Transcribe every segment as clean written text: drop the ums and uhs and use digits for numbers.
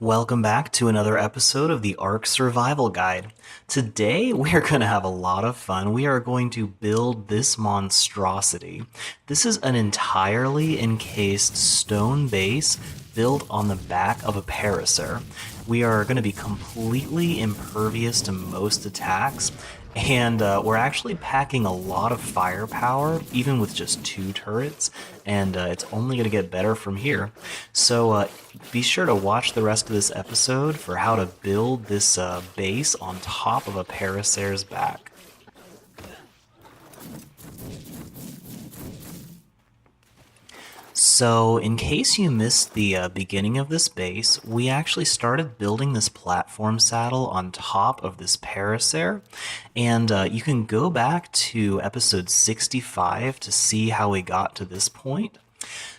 Welcome back to another episode of the Ark Survival Guide. Today we are going to have a lot of fun. We are going to build this monstrosity. This is an entirely encased stone base built on the back of a Paracer. We are going to be completely impervious to most attacks, and we're actually packing a lot of firepower, even with just 2 turrets, and it's only going to get better from here. So be sure to watch the rest of this episode for how to build this base on top of a Paracer's back. So, in case you missed the beginning of this base, we actually started building this platform saddle on top of this Paracer, and you can go back to episode 65 to see how we got to this point.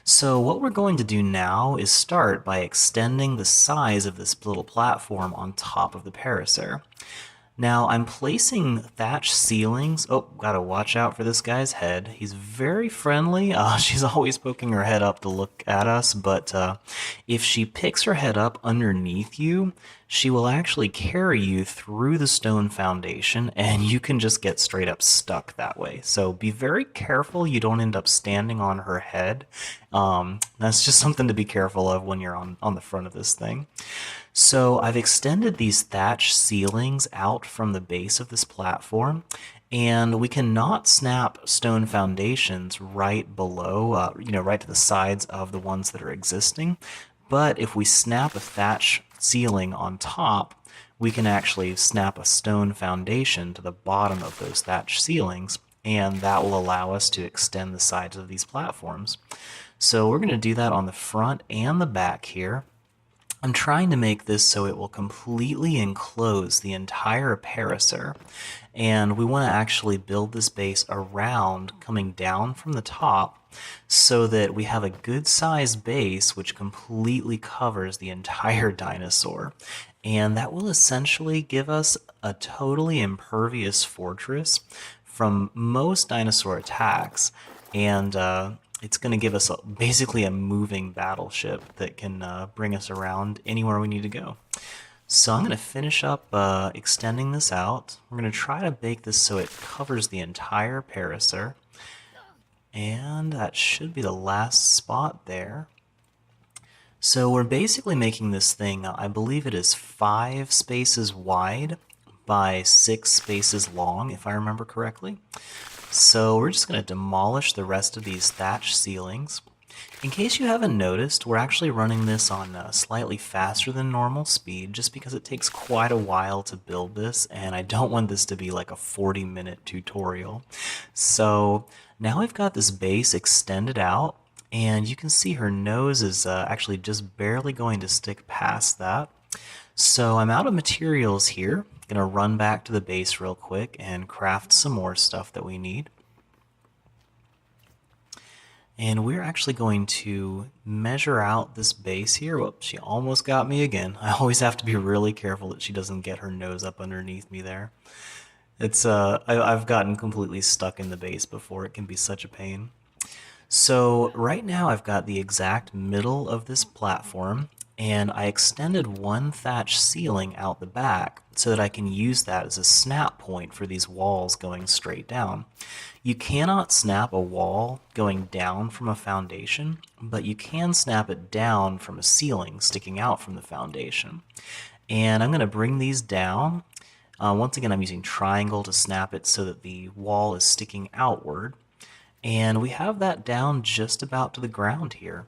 So what we're going to do now is start by extending the size of this little platform on top of the Paracer. Now I'm placing thatch ceilings. Oh, gotta watch out for this guy's head. He's very friendly. She's always poking her head up to look at us, but if she picks her head up underneath you, she will actually carry you through the stone foundation, and you can just get straight up stuck that way. So be very careful you don't end up standing on her head. That's just something to be careful of when you're on the front of this thing. So I've extended these thatch ceilings out from the base of this platform, and we cannot snap stone foundations right below, right to the sides of the ones that are existing. But if we snap a thatch ceiling on top, we can actually snap a stone foundation to the bottom of those thatch ceilings, and that will allow us to extend the sides of these platforms. So we're going to do that on the front and the back here. I'm trying to make this so it will completely enclose the entire Paracer, and we want to actually build this base around, coming down from the top, so that we have a good sized base which completely covers the entire dinosaur. And that will essentially give us a totally impervious fortress from most dinosaur attacks, and it's going to give us basically a moving battleship that can bring us around anywhere we need to go. So I'm going to finish up extending this out. We're going to try to make this so it covers the entire Paracer. And that should be the last spot there. So we're basically making this thing, I believe it is 5 spaces wide by 6 spaces long, if I remember correctly. So we're just going to demolish the rest of these thatch ceilings. In case you haven't noticed, we're actually running this on slightly faster than normal speed just because it takes quite a while to build this, and I don't want this to be like a 40-minute tutorial. So now I've got this base extended out, and you can see her nose is actually just barely going to stick past that. So I'm out of materials here. Gonna run back to the base real quick and craft some more stuff that we need. And we're actually going to measure out this base here. Whoops, she almost got me again. I always have to be really careful that she doesn't get her nose up underneath me there. It's I've gotten completely stuck in the base before. It can be such a pain. So right now I've got the exact middle of this platform, and I extended one thatch ceiling out the back so that I can use that as a snap point for these walls going straight down. You cannot snap a wall going down from a foundation, but you can snap it down from a ceiling sticking out from the foundation. And I'm going to bring these down. Once again, I'm using triangle to snap it so that the wall is sticking outward. And we have that down just about to the ground here.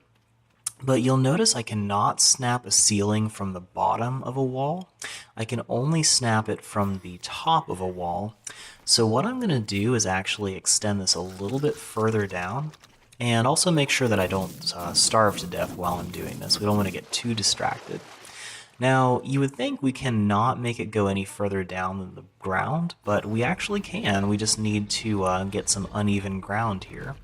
But you'll notice I cannot snap a ceiling from the bottom of a wall. I can only snap it from the top of a wall. So what I'm going to do is actually extend this a little bit further down, and also make sure that I don't starve to death while I'm doing this. We don't want to get too distracted. Now, you would think we cannot make it go any further down than the ground, but we actually can. We just need to get some uneven ground here.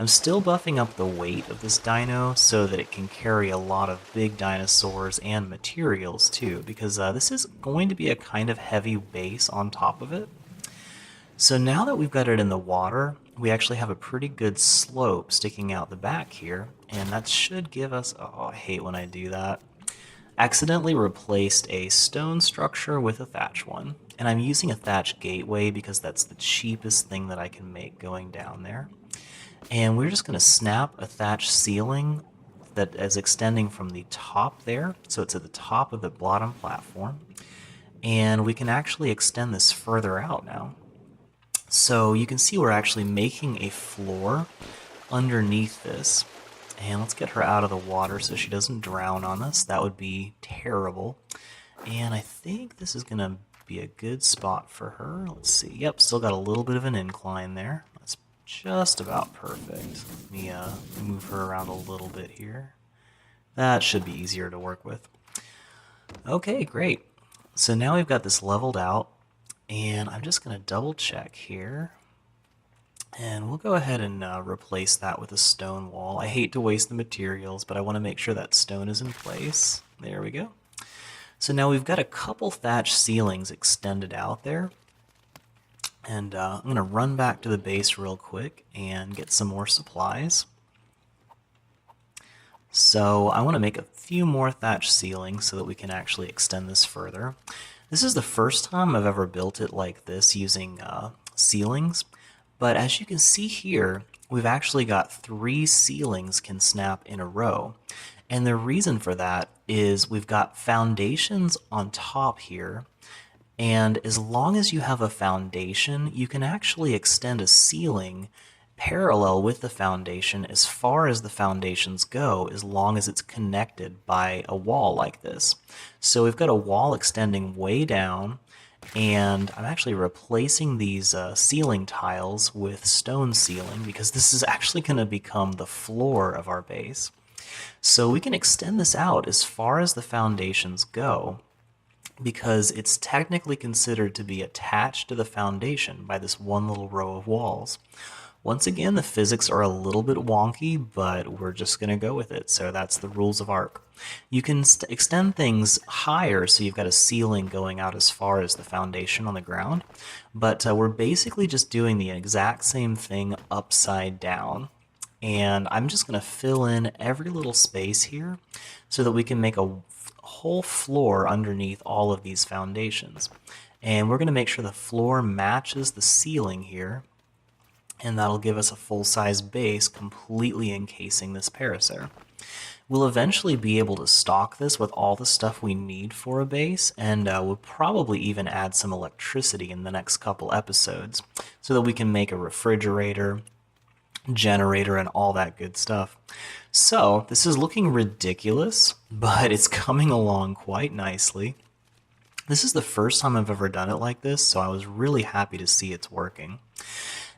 I'm still buffing up the weight of this dino so that it can carry a lot of big dinosaurs and materials too, because this is going to be a kind of heavy base on top of it. So now that we've got it in the water, we actually have a pretty good slope sticking out the back here, and that should give us, oh, I hate when I do that. accidentally replaced a stone structure with a thatch one. And I'm using a thatch gateway because that's the cheapest thing that I can make going down there. And we're just going to snap a thatch ceiling that is extending from the top there. So it's at the top of the bottom platform. And we can actually extend this further out now. So you can see we're actually making a floor underneath this. And let's get her out of the water so she doesn't drown on us. That would be terrible. And I think this is going to be a good spot for her. Let's see. Yep, still got a little bit of an incline there. That's just about perfect. Let me move her around a little bit here. That should be easier to work with. Okay, great. So now we've got this leveled out, and I'm just going to double check here. And we'll go ahead and replace that with a stone wall. I hate to waste the materials, but I want to make sure that stone is in place. There we go. So now we've got a couple thatch ceilings extended out there. And I'm going to run back to the base real quick and get some more supplies. So I want to make a few more thatch ceilings so that we can actually extend this further. This is the first time I've ever built it like this using ceilings. But as you can see here, we've actually got 3 ceilings can snap in a row. And the reason for that is we've got foundations on top here. And as long as you have a foundation, you can actually extend a ceiling parallel with the foundation as far as the foundations go, as long as it's connected by a wall like this. So we've got a wall extending way down, and I'm actually replacing these ceiling tiles with stone ceiling because this is actually going to become the floor of our base. So we can extend this out as far as the foundations go because it's technically considered to be attached to the foundation by this one little row of walls. Once again, the physics are a little bit wonky, but we're just going to go with it. So that's the rules of Arc. You can extend things higher, so you've got a ceiling going out as far as the foundation on the ground. But we're basically just doing the exact same thing upside down. And I'm just going to fill in every little space here so that we can make a whole floor underneath all of these foundations. And we're going to make sure the floor matches the ceiling here. And that'll give us a full-size base completely encasing this Paracer. We'll eventually be able to stock this with all the stuff we need for a base, and we'll probably even add some electricity in the next couple episodes so that we can make a refrigerator, generator, and all that good stuff. So this is looking ridiculous, but it's coming along quite nicely. This is the first time I've ever done it like this, so I was really happy to see it's working.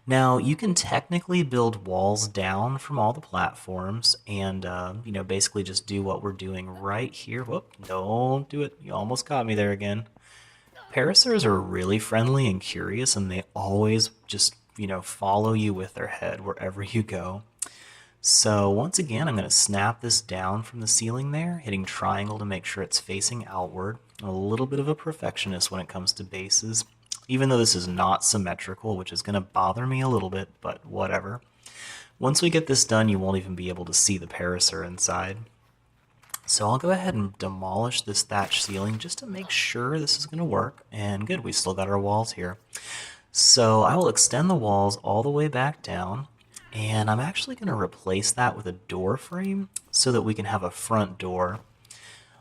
Now, you can technically build walls down from all the platforms and, basically just do what we're doing right here. Whoop, don't do it. You almost caught me there again. Paracers are really friendly and curious, and they always just, follow you with their head wherever you go. So once again, I'm going to snap this down from the ceiling there, hitting triangle to make sure it's facing outward. I'm a little bit of a perfectionist when it comes to bases, even though this is not symmetrical, which is going to bother me a little bit, but whatever. Once we get this done, you won't even be able to see the Paracer inside. So I'll go ahead and demolish this thatch ceiling just to make sure this is going to work. And good, we still got our walls here. So I will extend the walls all the way back down. And I'm actually going to replace that with a door frame so that we can have a front door.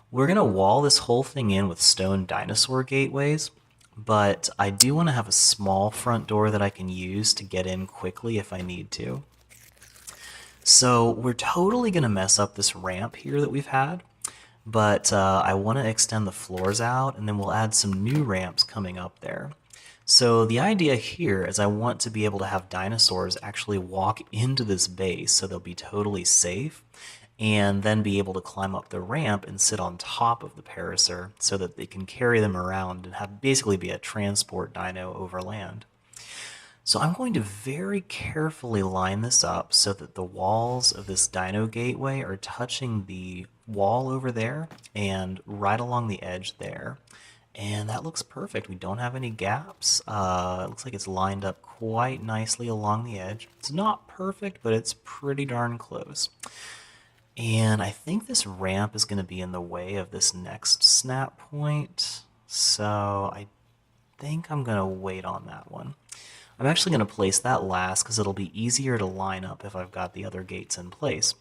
We're going to wall this whole thing in with stone dinosaur gateways. But I do want to have a small front door that I can use to get in quickly if I need to. So we're totally going to mess up this ramp here that we've had, but I want to extend the floors out, and then we'll add some new ramps coming up there. So the idea here is I want to be able to have dinosaurs actually walk into this base so they'll be totally safe, and then be able to climb up the ramp and sit on top of the Paracer so that they can carry them around and have basically be a transport dino over land. So I'm going to very carefully line this up so that the walls of this dino gateway are touching the wall over there and right along the edge there. And that looks perfect. We don't have any gaps. It looks like it's lined up quite nicely along the edge. It's not perfect, but it's pretty darn close. And I think this ramp is going to be in the way of this next snap point. So I think I'm going to wait on that one. I'm actually going to place that last because it'll be easier to line up if I've got the other gates in place.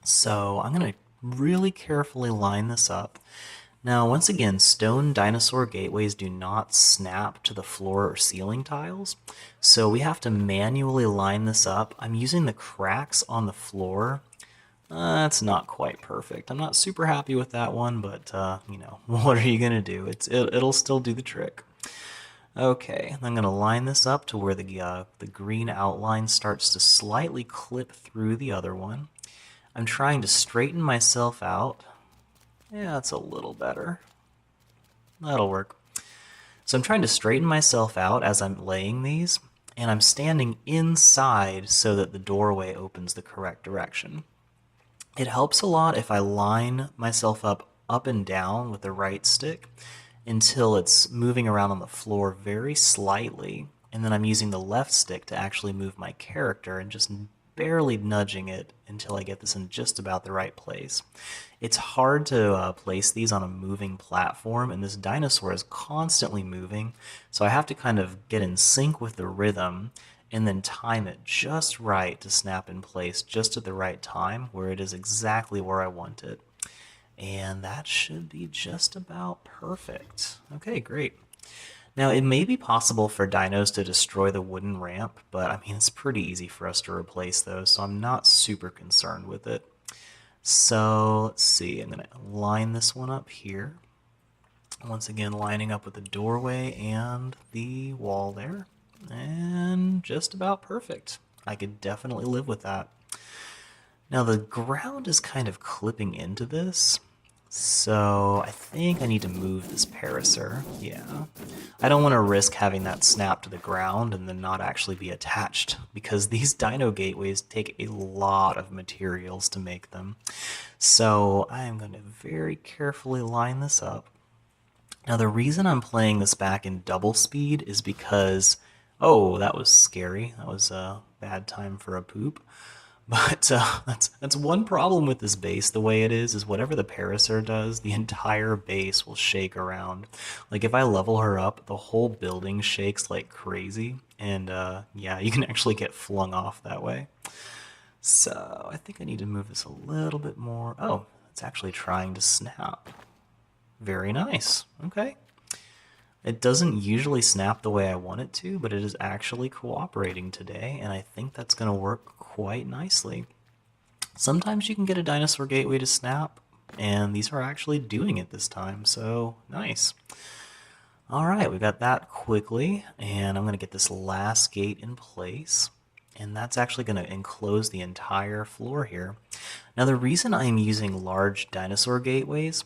So I'm going to really carefully line this up. Now, once again, stone dinosaur gateways do not snap to the floor or ceiling tiles, so we have to manually line this up. I'm using the cracks on the floor. That's not quite perfect. I'm not super happy with that one, but you know, what are you gonna do? It'll still do the trick. Okay, I'm gonna line this up to where the green outline starts to slightly clip through the other one. I'm trying to straighten myself out. Yeah, that's a little better. That'll work. So I'm trying to straighten myself out as I'm laying these, and I'm standing inside so that the doorway opens the correct direction. It helps a lot if I line myself up and down with the right stick until it's moving around on the floor very slightly, and then I'm using the left stick to actually move my character and just barely nudging it until I get this in just about the right place. It's hard to place these on a moving platform, and this dinosaur is constantly moving, so I have to kind of get in sync with the rhythm and then time it just right to snap in place just at the right time where it is exactly where I want it. And that should be just about perfect. Okay, great. Now, it may be possible for dinos to destroy the wooden ramp, but I mean, it's pretty easy for us to replace those, so I'm not super concerned with it. So, let's see, I'm going to line this one up here. Once again, lining up with the doorway and the wall there. And just about perfect. I could definitely live with that. Now, the ground is kind of clipping into this, so I think I need to move this Paracer. Yeah. I don't want to risk having that snap to the ground and then not actually be attached, because these dino gateways take a lot of materials to make them. So I am going to very carefully line this up. Now, the reason I'm playing this back in double speed is because, oh, that was scary. That was a bad time for a poop. But that's one problem with this base. The way it is whatever the Paracer does, the entire base will shake around. Like if I level her up, the whole building shakes like crazy, and yeah, you can actually get flung off that way. So I think I need to move this a little bit more. Oh, it's actually trying to snap. Very nice. Okay. It doesn't usually snap the way I want it to, but it is actually cooperating today, and I think that's going to work quite nicely. Sometimes you can get a dinosaur gateway to snap, and these are actually doing it this time, so nice. All right, we got that quickly, and I'm going to get this last gate in place, and that's actually going to enclose the entire floor here. Now, the reason I'm using large dinosaur gateways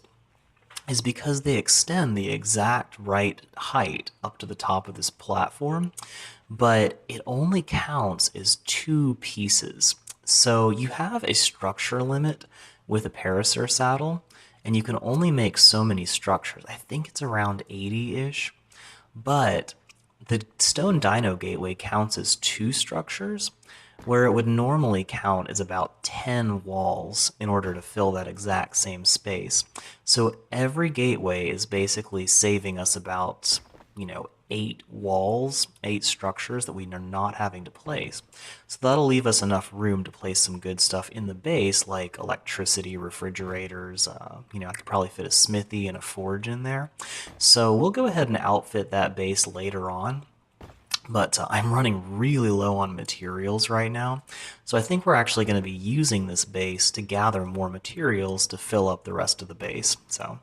is because they extend the exact right height up to the top of this platform, but it only counts as two pieces. So you have a structure limit with a Paracer saddle, and you can only make so many structures. I think it's around 80-ish, but the stone dino gateway counts as two structures, where it would normally count as about 10 walls in order to fill that exact same space. So every gateway is basically saving us about, 8 walls, 8 structures that we are not having to place. So that'll leave us enough room to place some good stuff in the base, like electricity, refrigerators. I could probably fit a smithy and a forge in there. So we'll go ahead and outfit that base later on. But I'm running really low on materials right now, so I think we're actually going to be using this base to gather more materials to fill up the rest of the base. So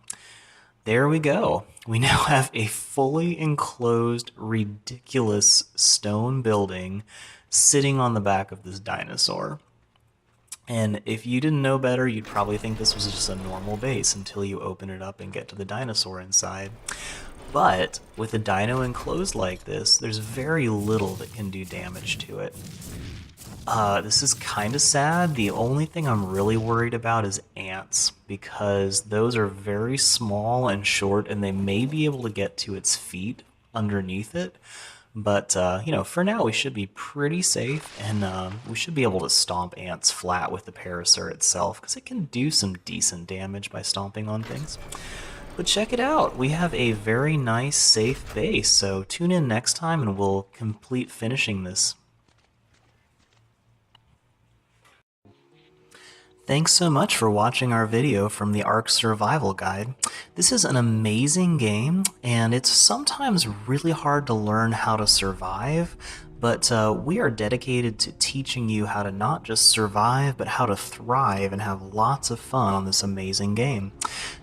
there we go. We now have a fully enclosed, ridiculous stone building sitting on the back of this dinosaur. And if you didn't know better, you'd probably think this was just a normal base until you open it up and get to the dinosaur inside. But with a dino enclosed like this, there's very little that can do damage to it. This is kind of sad. The only thing I'm really worried about is ants, because those are very small and short, and they may be able to get to its feet underneath it. But, for now, we should be pretty safe, and we should be able to stomp ants flat with the Paracer itself, because it can do some decent damage by stomping on things. But check it out, we have a very nice, safe base, so tune in next time and we'll complete finishing this. Thanks so much for watching our video from the Ark Survival Guide. This is an amazing game, and it's sometimes really hard to learn how to survive, but we are dedicated to teaching you how to not just survive, but how to thrive and have lots of fun on this amazing game.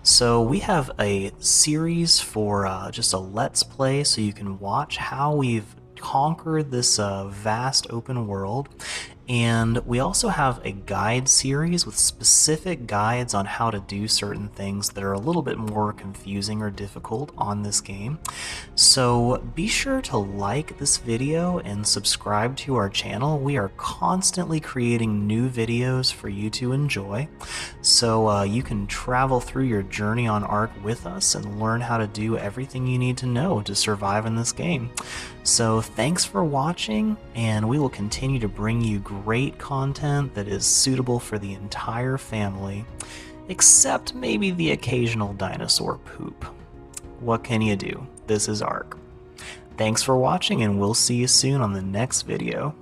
So we have a series for just a Let's Play, so you can watch how we've conquered this vast open world. And we also have a guide series with specific guides on how to do certain things that are a little bit more confusing or difficult on this game. So be sure to like this video and subscribe to our channel. We are constantly creating new videos for you to enjoy. So you can travel through your journey on Ark with us and learn how to do everything you need to know to survive in this game. So thanks for watching, and we will continue to bring you great content that is suitable for the entire family, except maybe the occasional dinosaur poop. What can you do? This is Ark. Thanks for watching, and we'll see you soon on the next video.